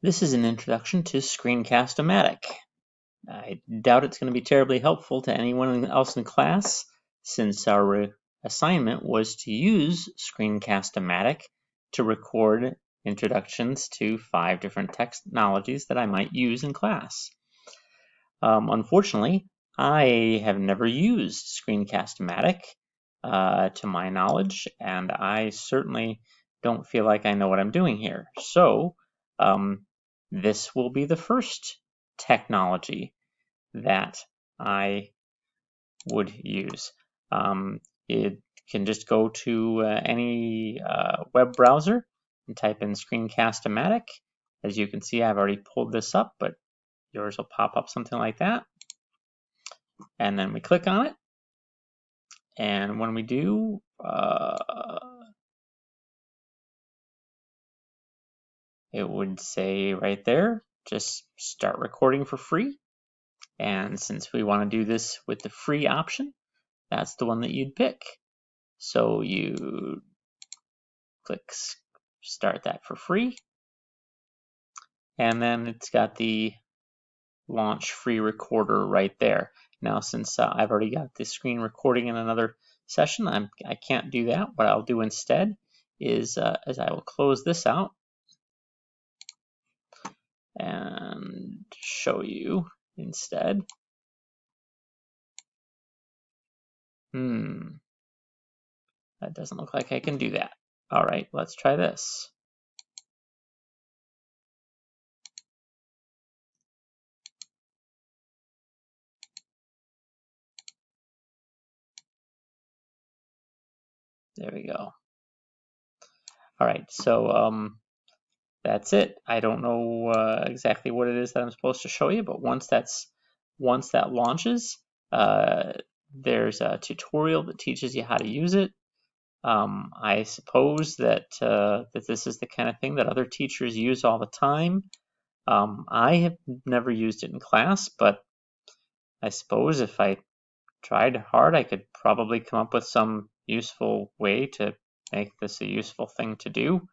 This is an introduction to Screencast-O-Matic. I doubt it's going to be terribly helpful to anyone else in class, since our assignment was to use Screencast-O-Matic to record introductions to 5 different technologies that I might use in class. Unfortunately, I have never used Screencast-O-Matic to my knowledge, and I certainly don't feel like I know what I'm doing here. So, this will be the first technology that I would use. It can just go to any web browser and type in Screencast-O-Matic. As you can see, I've already pulled this up, but yours will pop up something like that. And then we click on it. And when we do, it would say right there, just start recording for free. And since we want to do this with the free option, that's the one that you'd pick. So you click start that for free. And then it's got the launch free recorder right there. Now, since I've already got the screen recording in another session, I can't do that. What I'll do instead is I will close this out and show you instead. That doesn't look like I can do that. All right, let's try this. There we go. All right, so that's it. I don't know exactly what it is that I'm supposed to show you, but once that launches, there's a tutorial that teaches you how to use it. I suppose that that this is the kind of thing that other teachers use all the time. I have never used it in class, but I suppose if I tried hard, I could probably come up with some useful way to make this a useful thing to do.